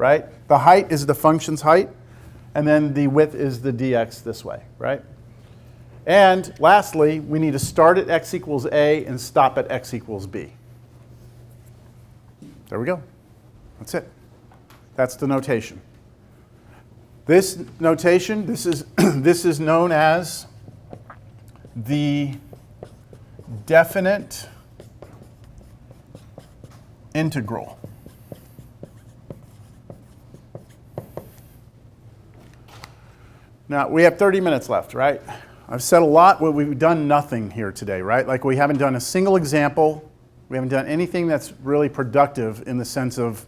right? The height is the function's height, and then the width is the dx this way, right? And lastly, we need to start at x equals a and stop at x equals b. There we go. That's it. That's the notation. This notation, this is known as the definite integral. Now, we have 30 minutes left, right? I've said a lot, but we've done nothing here today, right? Like we haven't done a single example. We haven't done anything that's really productive in the sense of,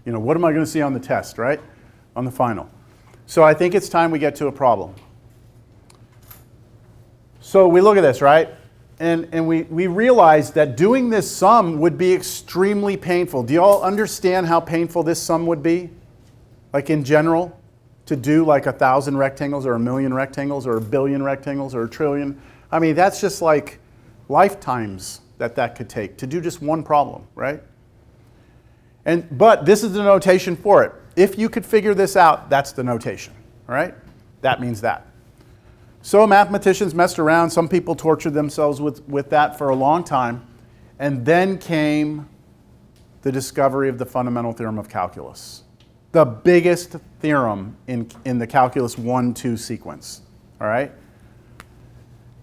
you know, what am I going to see on the test, right? On the final. So I think it's time we get to a problem. So we look at this, right? And we realize that doing this sum would be extremely painful. Do you all understand how painful this sum would be? Like in general? To do like 1,000 rectangles or 1,000,000 rectangles or 1,000,000,000 rectangles or 1,000,000,000,000. I mean, that's just like lifetimes that could take to do just one problem, right? But this is the notation for it. If you could figure this out, that's the notation, all right? That means that. So mathematicians messed around. Some people tortured themselves with that for a long time. And then came the discovery of the fundamental theorem of calculus. The biggest theorem in the calculus 1-2 sequence, all right?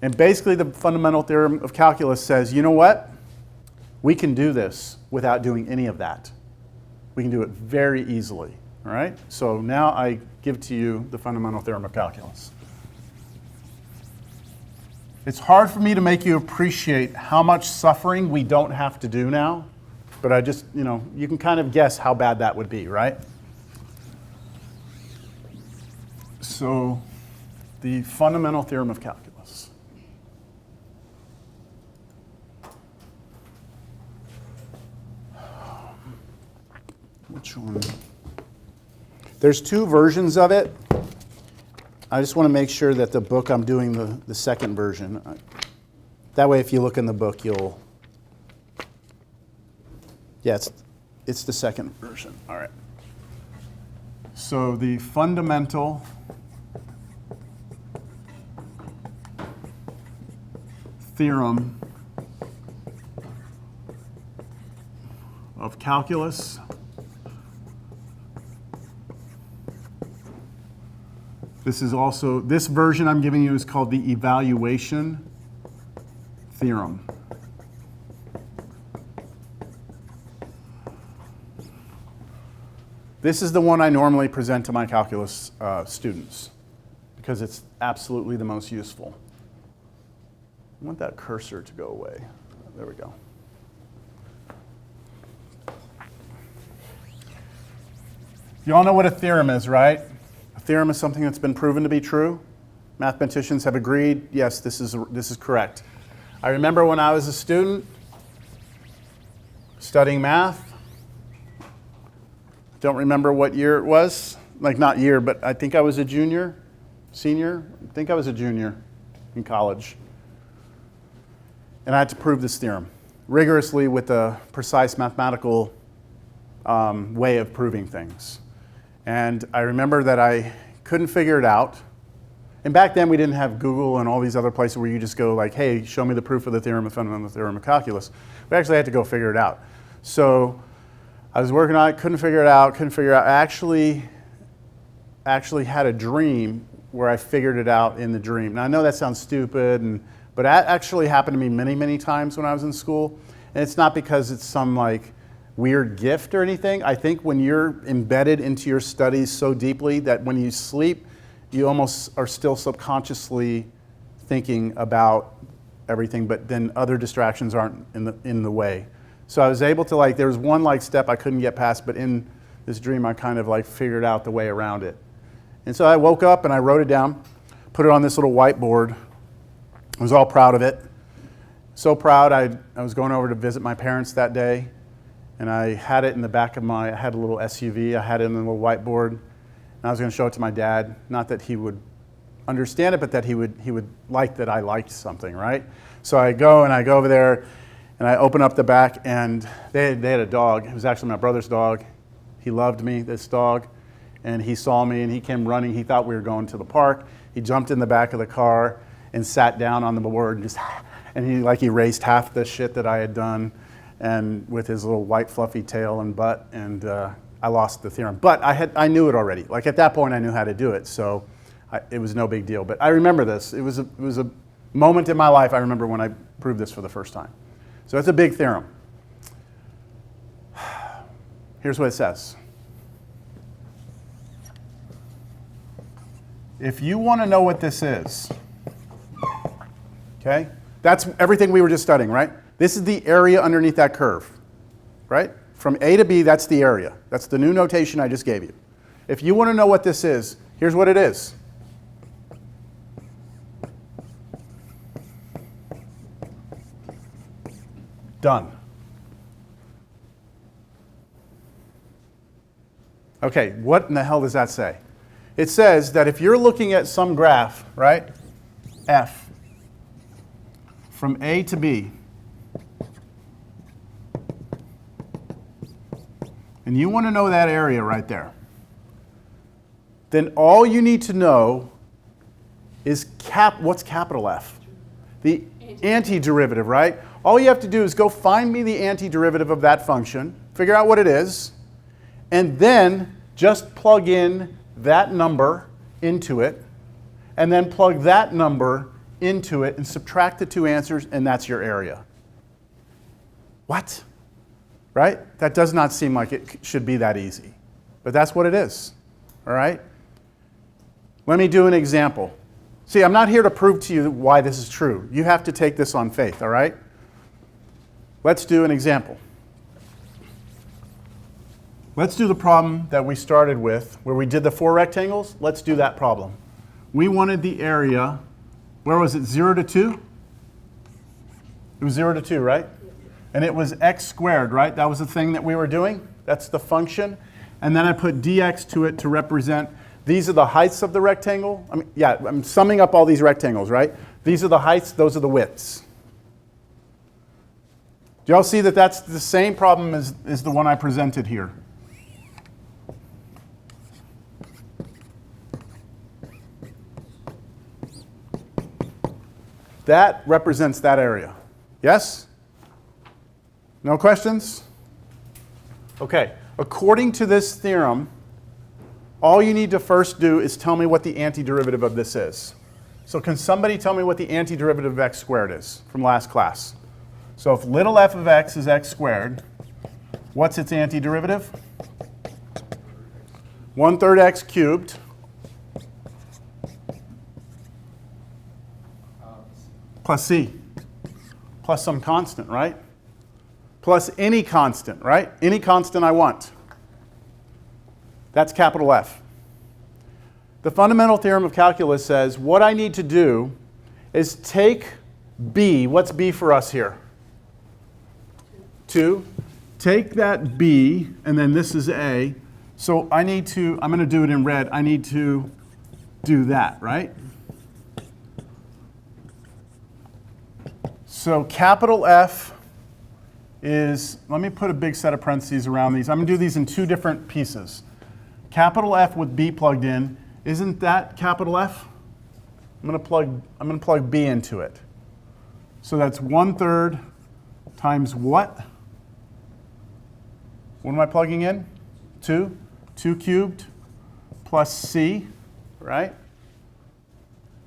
And basically the fundamental theorem of calculus says, you know what? We can do this without doing any of that. We can do it very easily, all right? So now I give to you the fundamental theorem of calculus. It's hard for me to make you appreciate how much suffering we don't have to do now, but I just, you know, you can kind of guess how bad that would be, right? So, the fundamental theorem of calculus. Which one? There's two versions of it. I just want to make sure that the book, I'm doing the second version. That way, if you look in the book, you'll... Yeah, it's the second version. All right. So, the fundamental theorem of calculus this version I'm giving you is called the evaluation theorem. This is the one I normally present to my calculus students because it's absolutely the most useful. I want that cursor to go away. There we go. You all know what a theorem is, right? A theorem is something that's been proven to be true. Mathematicians have agreed, yes, this is correct. I remember when I was a student studying math. Don't remember what year it was. Like not year, but I think I was a junior, senior. I think I was a junior in college. And I had to prove this theorem rigorously with a precise mathematical way of proving things. And I remember that I couldn't figure it out. And back then we didn't have Google and all these other places where you just go like, hey, show me the proof of the theorem, the fundamental theorem of calculus. We actually had to go figure it out. So I was working on it, couldn't figure it out. I actually had a dream where I figured it out in the dream. Now I know that sounds stupid, but that actually happened to me many, many times when I was in school. And it's not because it's some like weird gift or anything. I think when you're embedded into your studies so deeply that when you sleep, you almost are still subconsciously thinking about everything, but then other distractions aren't in the way. So I was able to there was one step I couldn't get past, but in this dream I kind of figured out the way around it. And so I woke up and I wrote it down, put it on this little whiteboard. I was all proud of it. So proud, I was going over to visit my parents that day, and I had it in the back of I had a little SUV, I had it in the little whiteboard, and I was going to show it to my dad. Not that he would understand it, but that he would like that I liked something, right? So I go over there, and I open up the back, and they had a dog. It was actually my brother's dog. He loved me, this dog, and he saw me and he came running. He thought we were going to the park. He jumped in the back of the car and sat down on the board and just, and he like erased half the shit that I had done, and with his little white fluffy tail and butt, and I lost the theorem. But I knew it already. Like at that point, I knew how to do it, so it was no big deal. But I remember this. It was a moment in my life I remember when I proved this for the first time. So it's a big theorem. Here's what it says. If you want to know what this is, okay, that's everything we were just studying, right? This is the area underneath that curve, right? From A to B, that's the area. That's the new notation I just gave you. If you want to know what this is, here's what it is. Done. Okay, what in the hell does that say? It says that if you're looking at some graph, right, F, from A to B, and you want to know that area right there, then all you need to know is what's capital F? The antiderivative, right? All you have to do is go find me the antiderivative of that function, figure out what it is, and then just plug in that number into it, and then plug that number into it and subtract the two answers, and that's your area. What? Right? That does not seem like it should be that easy. But that's what it is. All right? Let me do an example. See, I'm not here to prove to you why this is true. You have to take this on faith, all right? Let's do an example. Let's do the problem that we started with, where we did the 4 rectangles. Let's do that problem. We wanted the area, where was it, 0 to 2? It was 0 to 2, right? And it was x squared, right? That was the thing that we were doing. That's the function. And then I put dx to it to represent, these are the heights of the rectangle. I'm summing up all these rectangles, right? These are the heights, those are the widths. Do y'all see that that's the same problem as the one I presented here? That represents that area. Yes? No questions? Okay. According to this theorem, all you need to first do is tell me what the antiderivative of this is. So can somebody tell me what the antiderivative of x squared is from last class? So if little f of x is x squared, what's its antiderivative? 1/3 x cubed plus c, plus some constant, right? Plus any constant, right? Any constant I want. That's capital F. The fundamental theorem of calculus says what I need to do is take b. What's b for us here? 2. Take that b, and then this is a. So I'm going to do it in red. I need to do that, right? So capital F is, let me put a big set of parentheses around these. I'm going to do these in 2 different pieces. Capital F with B plugged in, isn't that capital F? I'm going to plug B into it. So that's 1/3 times what? What am I plugging in? 2. 2 cubed plus C, right?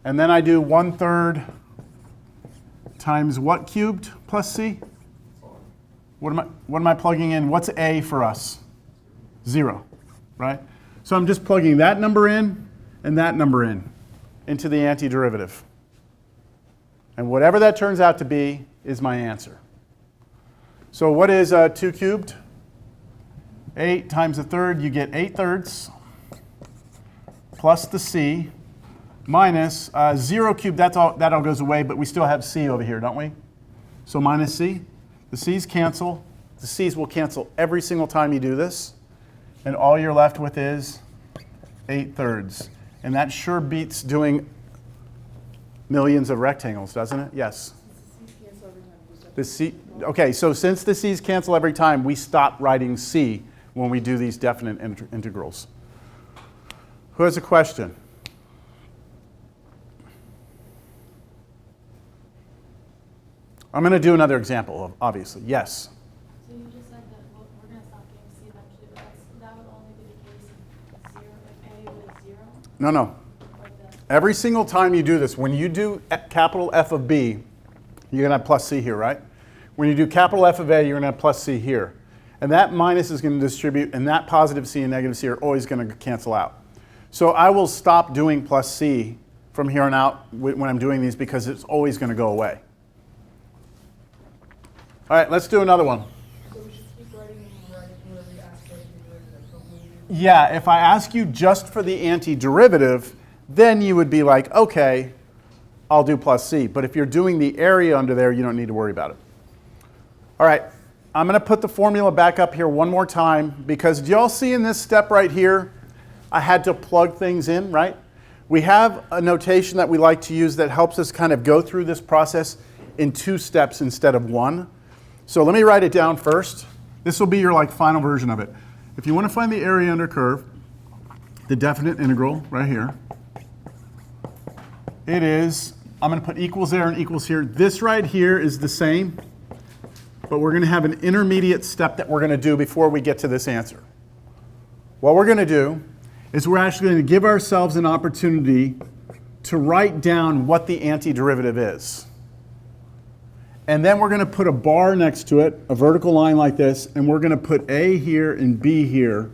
And then I do 1/3 times what cubed plus C? What am I plugging in? What's A for us? 0, right? So I'm just plugging that number in and that number in into the antiderivative. And whatever that turns out to be is my answer. So what is 2 cubed? 8 times 1/3, you get 8/3 plus the C minus 0 cubed, that all goes away, but we still have C over here, don't we? So minus C. The C's cancel. The C's will cancel every single time you do this. And all you're left with is 8/3. And that sure beats doing millions of rectangles, doesn't it? Yes. The C, okay, so since the C's cancel every time, we stop writing C when we do these definite integrals. Who has a question? I'm going to do another example, obviously. Yes? So you just said that we're going to stop getting C eventually, but that would only be the case if A was 0? No. Every single time you do this, when you do capital F of B, you're going to have plus C here, right? When you do capital F of A, you're going to have plus C here. And that minus is going to distribute, and that positive C and negative C are always going to cancel out. So I will stop doing plus C from here on out when I'm doing these because it's always going to go away. All right, let's do another one. So we should keep writing whatever you ask us to do. Yeah, if I ask you just for the antiderivative, then you would be like, okay, I'll do plus C. But if you're doing the area under there, you don't need to worry about it. All right, I'm going to put the formula back up here one more time because do y'all see in this step right here, I had to plug things in, right? We have a notation that we like to use that helps us kind of go through this process in 2 steps instead of 1. So let me write it down first. This will be your final version of it. If you want to find the area under curve, the definite integral right here, it is, I'm going to put equals there and equals here. This right here is the same, but we're going to have an intermediate step that we're going to do before we get to this answer. What we're going to do is we're actually going to give ourselves an opportunity to write down what the antiderivative is. And then we're going to put a bar next to it, a vertical line like this, and we're going to put A here and B here.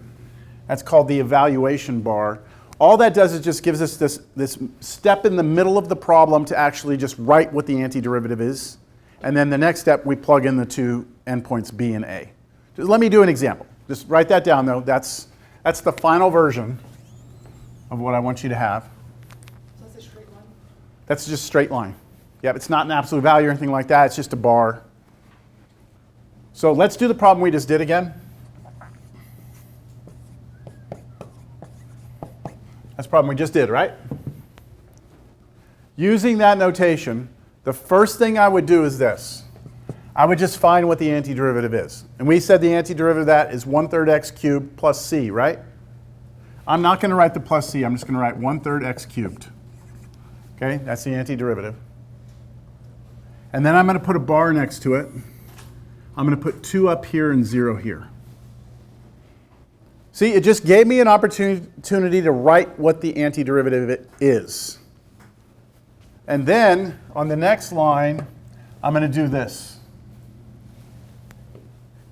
That's called the evaluation bar. All that does is just gives us this step in the middle of the problem to actually just write what the antiderivative is. And then the next step, we plug in the 2 endpoints B and A. Just let me do an example. Just write that down, though. That's the final version of what I want you to have. So that's a straight line? That's just straight line. Yep, it's not an absolute value or anything like that. It's just a bar. So let's do the problem we just did again. That's the problem we just did, right? Using that notation, the first thing I would do is this. I would just find what the antiderivative is. And we said the antiderivative of that is 1/3 x cubed plus c, right? I'm not going to write the plus c. I'm just going to write 1/3 x cubed. Okay, that's the antiderivative. And then I'm going to put a bar next to it. I'm going to put 2 up here and 0 here. See, it just gave me an opportunity to write what the antiderivative is. And then on the next line, I'm going to do this.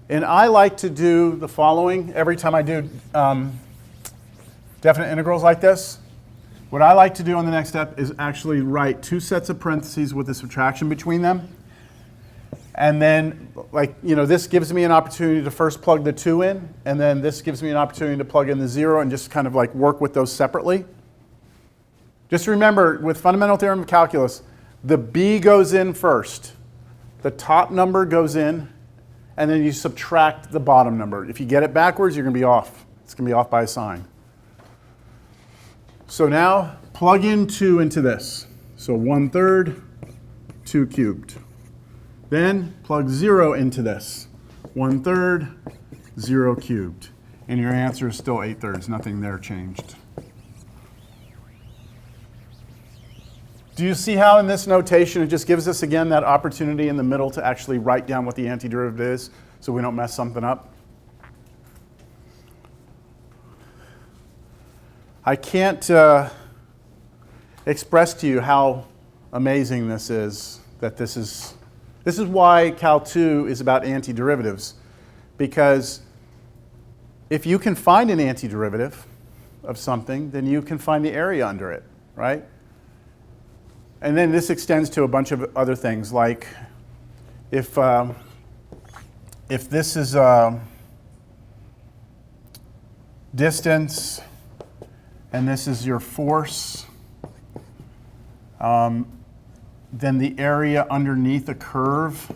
And I like to do the following every time I do definite integrals like this. What I like to do on the next step is actually write 2 sets of parentheses with a subtraction between them. And then, this gives me an opportunity to first plug the 2 in, and then this gives me an opportunity to plug in the 0 and just kind of work with those separately. Just remember, with fundamental theorem of calculus, the B goes in first. The top number goes in, and then you subtract the bottom number. If you get it backwards, you're going to be off. It's going to be off by a sign. So now, plug in 2 into this. So 1/3, 2 cubed. Then plug 0 into this. 1/3, 0 cubed. And your answer is still 8/3. Nothing there changed. Do you see how in this notation it just gives us, again, that opportunity in the middle to actually write down what the antiderivative is so we don't mess something up? I can't express to you how amazing this is, that this is why Cal 2 is about antiderivatives. Because if you can find an antiderivative of something, then you can find the area under it, right? And then this extends to a bunch of other things, like if this is distance and this is your force, then the area underneath a curve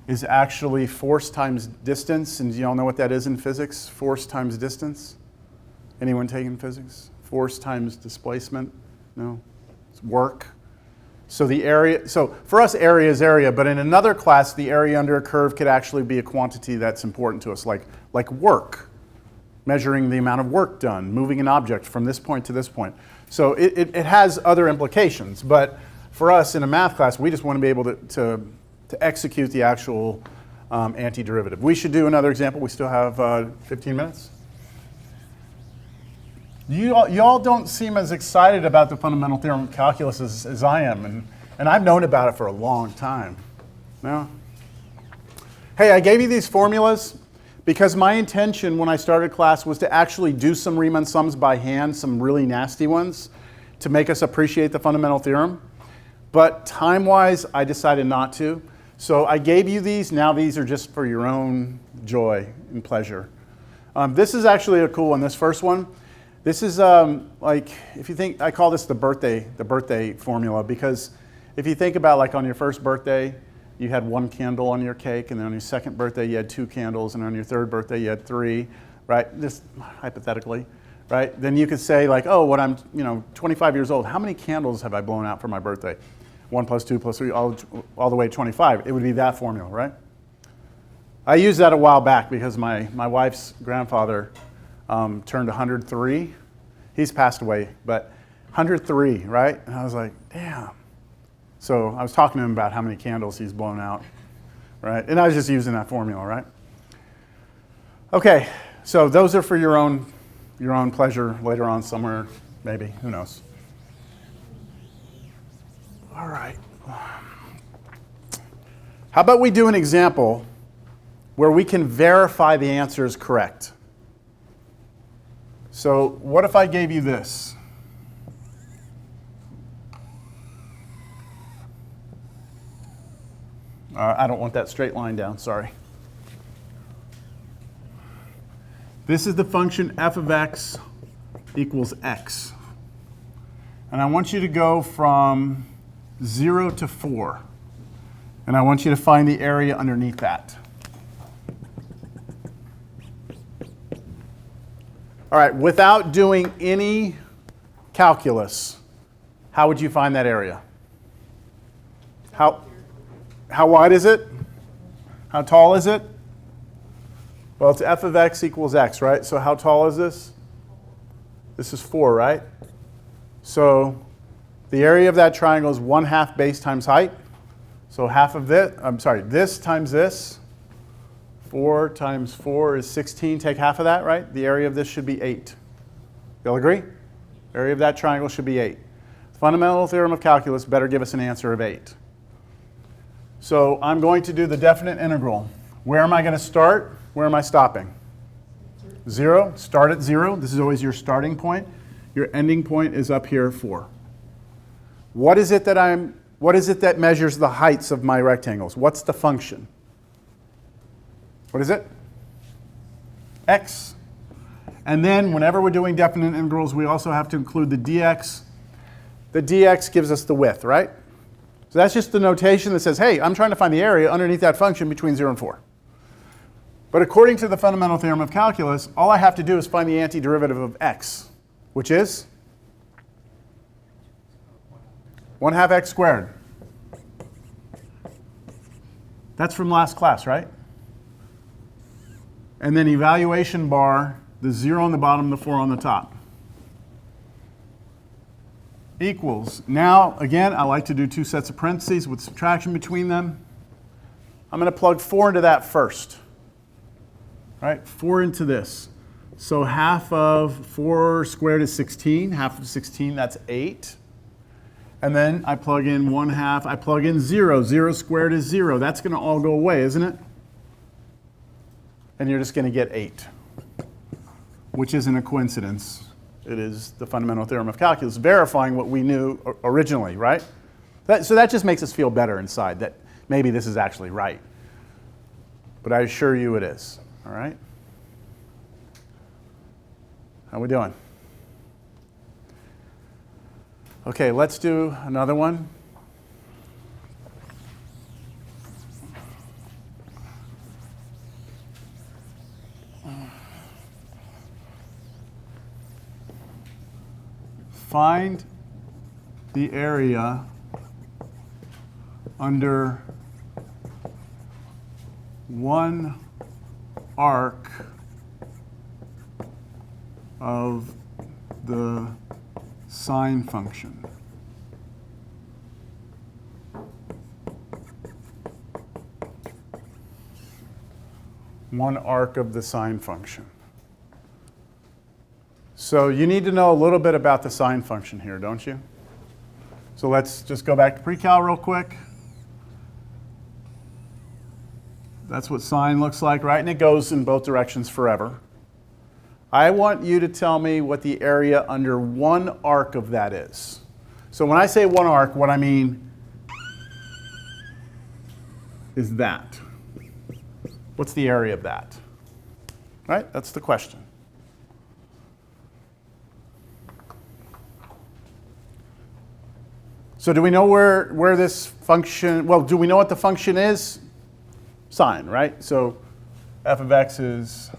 is actually force times distance. And do you all know what that is in physics? Force times distance? Anyone taking physics? Force times displacement? No? It's work. So the area, so for us area is area, but in another class the area under a curve could actually be a quantity that's important to us, like work. measuring the amount of work done, moving an object from this point to this point. So it has other implications, but for us in a math class, we just want to be able to execute the actual antiderivative. We should do another example. We still have 15 minutes. You all don't seem as excited about the fundamental theorem of calculus as I am, and I've known about it for a long time. No? Hey, I gave you these formulas because my intention when I started class was to actually do some Riemann sums by hand, some really nasty ones, to make us appreciate the fundamental theorem. But time-wise, I decided not to. So I gave you these. Now these are just for your own joy and pleasure. This is actually a cool one, this first one. This is like, if you think, I call this the birthday formula, because if you think about like on your first birthday, you had 1 candle on your cake, and then on your second birthday you had 2 candles, and on your third birthday you had 3, right? Just hypothetically, right? Then you could say like, oh, when I'm 25 years old, how many candles have I blown out for my birthday? 1 plus 2 plus 3, all the way to 25. It would be that formula, right? I used that a while back because my wife's grandfather turned 103. He's passed away, but 103, right? And I was like, damn. So I was talking to him about how many candles he's blown out, right? And I was just using that formula, right? Okay, so those are for your own pleasure later on somewhere, maybe, who knows. All right. How about we do an example where we can verify the answer is correct? So what if I gave you this? I don't want that straight line down, sorry. This is the function f of x equals x. And I want you to go from 0 to 4. And I want you to find the area underneath that. All right, without doing any calculus, how would you find that area? How wide is it? How tall is it? Well, it's f of x equals x, right? So how tall is this? This is 4, right? So the area of that triangle is 1/2 base times height. So half of this, this times this. 4 times 4 is 16. Take half of that, right? The area of this should be 8. Y'all agree? The area of that triangle should be 8. The fundamental theorem of calculus better give us an answer of 8. So I'm going to do the definite integral. Where am I going to start? Where am I stopping? 0. Start at 0. This is always your starting point. Your ending point is up here, 4. What is it that measures the heights of my rectangles? What's the function? What is it? X. And then whenever we're doing definite integrals, we also have to include the dx. The dx gives us the width, right? So that's just the notation that says, hey, I'm trying to find the area underneath that function between 0 and 4. But according to the fundamental theorem of calculus, all I have to do is find the antiderivative of x, which is 1/2 x squared. That's from last class, right? And then evaluation bar, the 0 on the bottom, the 4 on the top. Equals. Now, again, I like to do 2 sets of parentheses with subtraction between them. I'm going to plug 4 into that first. Right? 4 into this. So half of 4 squared is 16. Half of 16, that's 8. And then I plug in 1/2. I plug in 0. 0 squared is 0. That's going to all go away, isn't it? And you're just going to get 8, which isn't a coincidence. It is the fundamental theorem of calculus verifying what we knew originally, right? So that just makes us feel better inside that maybe this is actually right. But I assure you it is, all right? How we doing? Okay, let's do another one. Find the area under one arc of the sine function. One arc of the sine function. So you need to know a little bit about the sine function here, don't you? So let's just go back to pre-cal real quick. That's what sine looks like, right? And it goes in both directions forever. I want you to tell me what the area under one arc of that is. So when I say one arc, what I mean is that. What's the area of that? Right? That's the question. So do we know where this function, well, do we know what the function is? Sine, right? So f of x is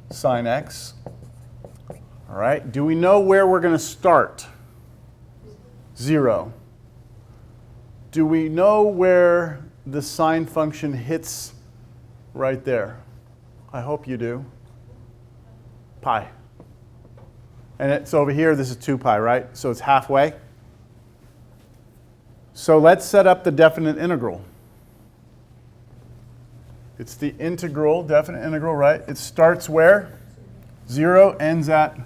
sine x. All right. Do we know where we're going to start? 0. Do we know where the sine function hits right there? I hope you do. Pi. And it's over here, this is 2 pi, right? So it's halfway. So let's set up the definite integral. It's the integral, definite integral, right? It starts where? 0, ends at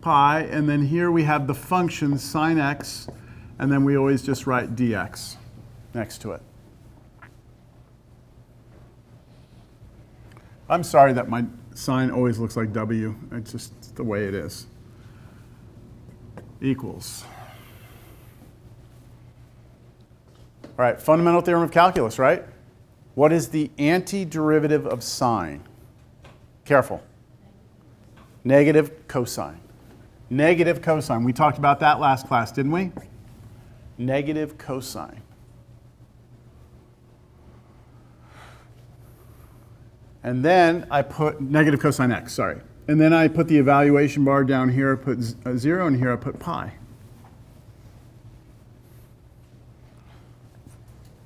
pi, and then here we have the function sine x, and then we always just write dx next to it. I'm sorry that my sign always looks like W. It's just the way it is. Equals. All right, fundamental theorem of calculus, right? What is the antiderivative of sine? Careful. Negative cosine. Negative cosine. We talked about that last class, didn't we? Negative cosine. And then I put negative cosine x, sorry. And then I put the evaluation bar down here, I put 0, and here I put pi.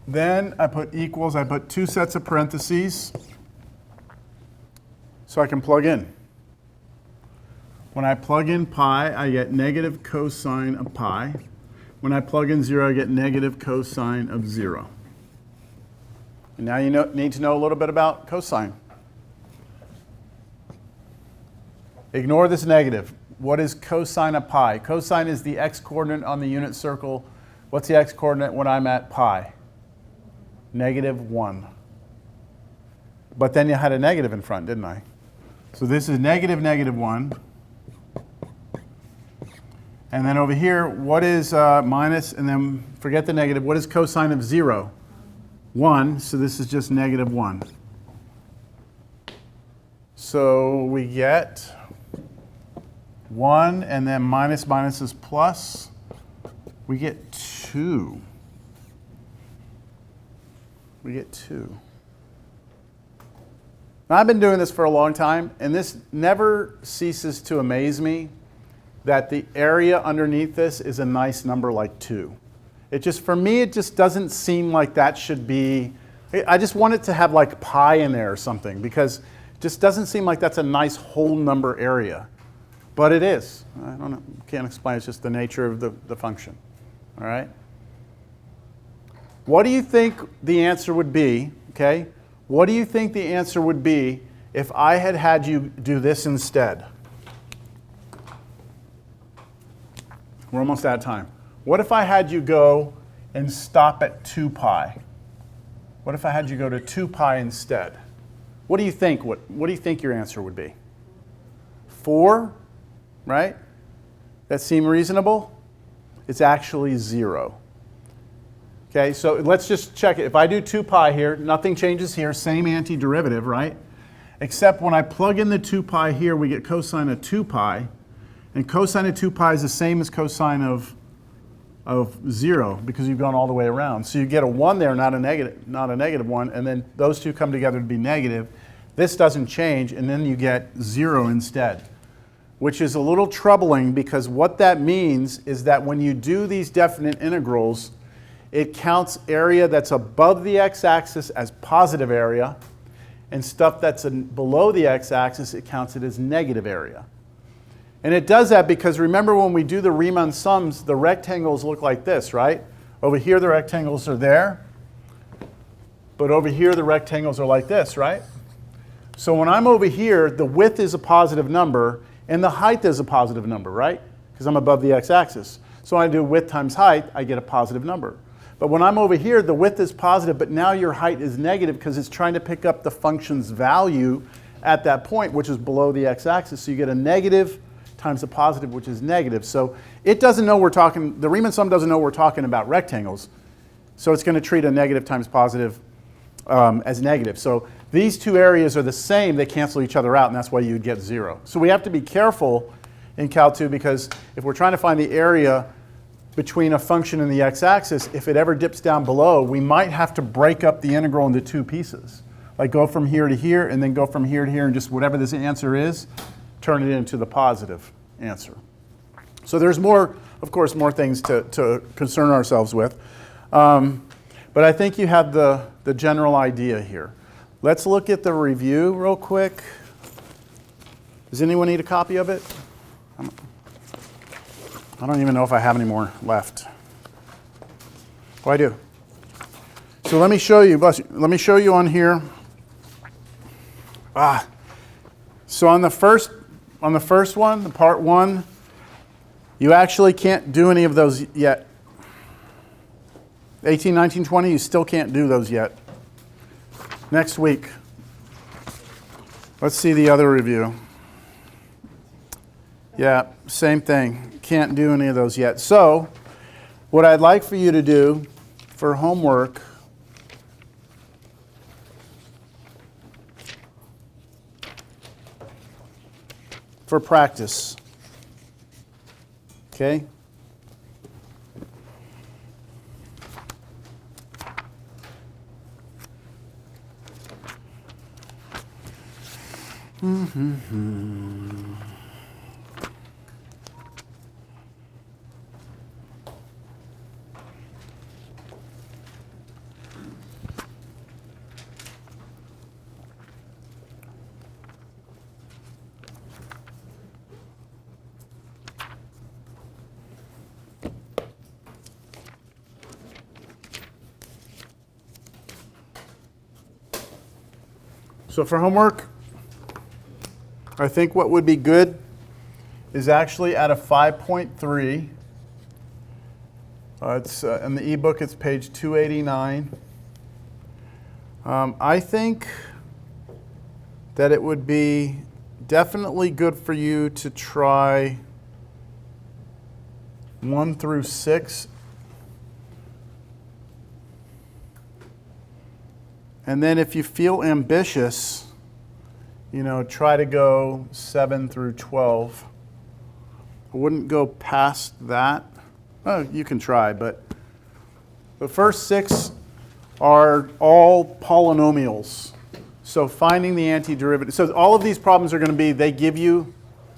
Then I put equals, I put 2 sets of parentheses so I can plug in. When I plug in pi, I get negative cosine of pi. When I plug in 0, I get negative cosine of 0. And now you need to know a little bit about cosine. Ignore this negative. What is cosine of pi? Cosine is the x-coordinate on the unit circle. What's the x-coordinate when I'm at pi? -1. But then you had a negative in front, didn't I? So this is negative -1. And then over here, what is minus, and then forget the negative, what is cosine of 0? 1, so this is just -1. So we get 1, and then minus is plus. We get 2. We get 2. Now, I've been doing this for a long time, and this never ceases to amaze me that the area underneath this is a nice number like 2. It just, for me, it just doesn't seem like that should be, I just want it to have like pi in there or something, because it just doesn't seem like that's a nice whole number area. But it is. I don't know, can't explain, it's just the nature of the function. All right? What do you think the answer would be, okay? What do you think the answer would be if I had you do this instead? We're almost out of time. What if I had you go and stop at 2 pi? What if I had you go to 2 pi instead? What do you think? What do you think your answer would be? 4, right? That seem reasonable? It's actually 0. Okay, so let's just check it. If I do 2 pi here, nothing changes here, same antiderivative, right? Except when I plug in the 2 pi here, we get cosine of 2 pi. And cosine of 2 pi is the same as cosine of 0 because you've gone all the way around. So you get a 1 there, not a negative 1, and then those two come together to be negative. This doesn't change, and then you get 0 instead, which is a little troubling because what that means is that when you do these definite integrals, it counts area that's above the x-axis as positive area, and stuff that's below the x-axis, it counts it as negative area. And it does that because remember when we do the Riemann sums, the rectangles look like this, right? Over here the rectangles are there, but over here the rectangles are like this, right? So when I'm over here, the width is a positive number and the height is a positive number, right? Because I'm above the x-axis. So when I do width times height, I get a positive number. But when I'm over here, the width is positive, but now your height is negative because it's trying to pick up the function's value at that point, which is below the x-axis. So you get a negative times a positive, which is negative. So it doesn't know we're talking, the Riemann sum doesn't know we're talking about rectangles. So it's going to treat a negative times positive as negative. So these two areas are the same, they cancel each other out, and that's why you'd get 0. So we have to be careful in Cal 2 because if we're trying to find the area between a function and the x-axis, if it ever dips down below, we might have to break up the integral into two pieces. Like go from here to here, and then go from here to here, and just whatever this answer is, turn it into the positive answer. So there's more, of course, more things to concern ourselves with. But I think you have the general idea here. Let's look at the review real quick. Does anyone need a copy of it? I don't even know if I have any more left. Oh, I do. So let me show you, let me show you on here. So on the first one, the part 1, you actually can't do any of those yet. 18, 19, 20, you still can't do those yet. Next week. Let's see the other review. Yeah, same thing. Can't do any of those yet. So, what I'd like for you to do for homework for practice. Okay? So for homework, I think what would be good is actually at a 5.3. It's in the ebook, it's page 289. I think that it would be definitely good for you to try 1 through 6. And then if you feel ambitious, you know, try to go 7 through 12. I wouldn't go past that. Oh, you can try, but the first 6 are all polynomials. So finding the antiderivative. So all of these problems are going to be, they don't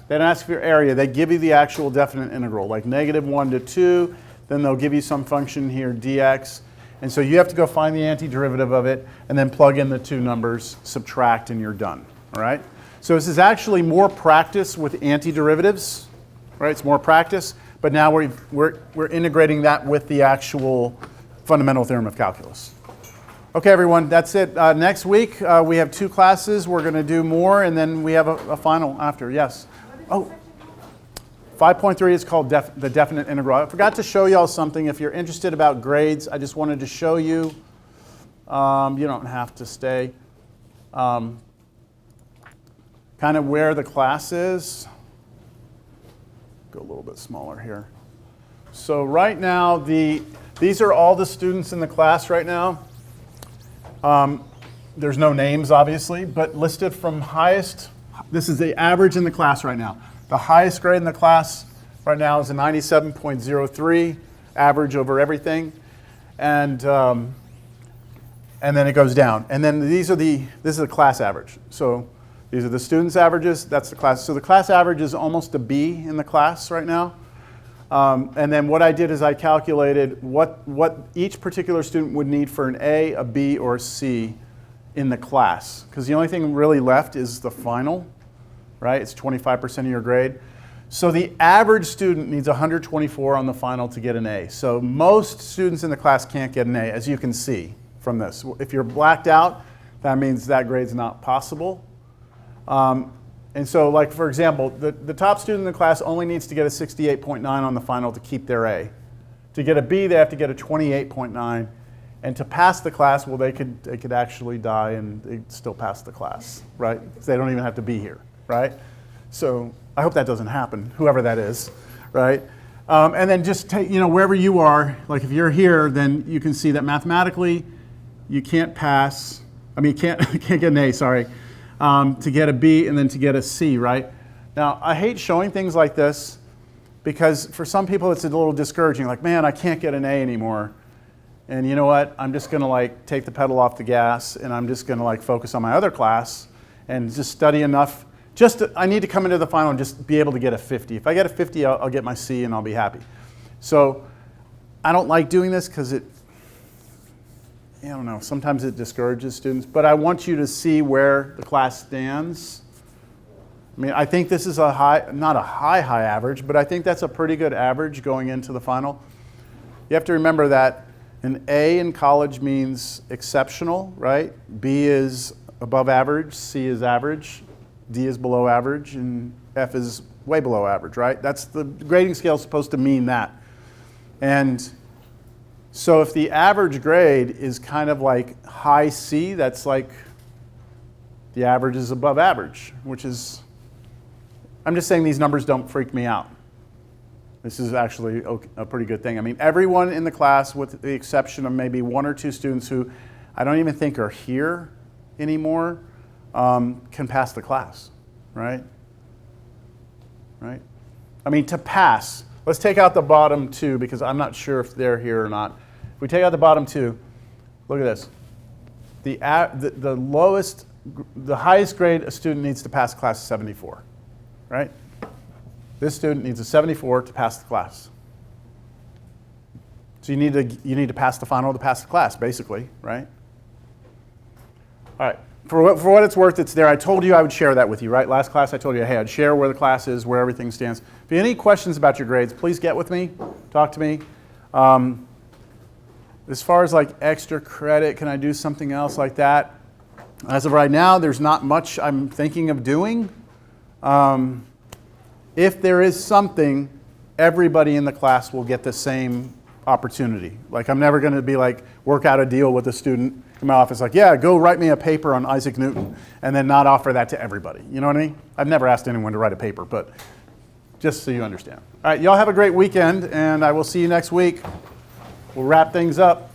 ask for your area, they give you the actual definite integral, like -1 to 2, then they'll give you some function here, dx. And so you have to go find the antiderivative of it, and then plug in the two numbers, subtract, and you're done. All right? So this is actually more practice with antiderivatives, right? It's more practice, but now we're integrating that with the actual fundamental theorem of calculus. Okay, everyone, that's it. Next week, we have 2 classes. We're going to do more, and then we have a final after. Yes? Oh, 5.3 is called the definite integral. I forgot to show y'all something. If you're interested about grades, I just wanted to show you. You don't have to stay. Kind of where the class is. Go a little bit smaller here. So right now, these are all the students in the class right now. There's no names, obviously, but listed from highest. This is the average in the class right now. The highest grade in the class right now is a 97.03, average over everything. And then it goes down. And then this is the class average. So these are the students' averages, that's the class. So the class average is almost a B in the class right now. And then what I did is I calculated what each particular student would need for an A, a B, or a C in the class. Because the only thing really left is the final, right? It's 25% of your grade. So the average student needs 124 on the final to get an A. So most students in the class can't get an A, as you can see from this. If you're blacked out, that means that grade's not possible. And so, like, for example, the top student in the class only needs to get a 68.9 on the final to keep their A. To get a B, they have to get a 28.9. And to pass the class, well, they could actually die and they'd still pass the class, right? Because they don't even have to be here, right? So I hope that doesn't happen, whoever that is, right? And then just take, wherever you are, like if you're here, then you can see that mathematically you can't pass, you can't get an A, sorry, to get a B and then to get a C, right? Now, I hate showing things like this because for some people it's a little discouraging, like, man, I can't get an A anymore. And you know what? I'm just going to take the pedal off the gas and I'm just going to focus on my other class and just study enough. I need to come into the final and just be able to get a 50. If I get a 50, I'll get my C and I'll be happy. So I don't like doing this because I don't know, sometimes it discourages students, but I want you to see where the class stands. I think this is not a high average, but I think that's a pretty good average going into the final. You have to remember that an A in college means exceptional, right? B is above average, C is average, D is below average, and F is way below average, right? That's the grading scale is supposed to mean that. And so if the average grade is kind of like high C, that's like the average is above average, which is, I'm just saying these numbers don't freak me out. This is actually a pretty good thing. Everyone in the class, with the exception of maybe one or two students who I don't even think are here anymore, can pass the class, right? Right? To pass, let's take out the bottom two because I'm not sure if they're here or not. If we take out the bottom two, look at this. The highest grade a student needs to pass the class is 74, right? This student needs a 74 to pass the class. So you need to pass the final to pass the class, basically, right? All right. For what it's worth, it's there. I told you I would share that with you, right? Last class I told you, hey, I'd share where the class is, where everything stands. If you have any questions about your grades, please get with me, talk to me. As far as extra credit, can I do something else like that? As of right now, there's not much I'm thinking of doing. If there is something, everybody in the class will get the same opportunity. I'm never going to work out a deal with a student in my office yeah, go write me a paper on Isaac Newton, and then not offer that to everybody. You know what I mean? I've never asked anyone to write a paper, but just so you understand. All right, y'all have a great weekend, and I will see you next week. We'll wrap things up.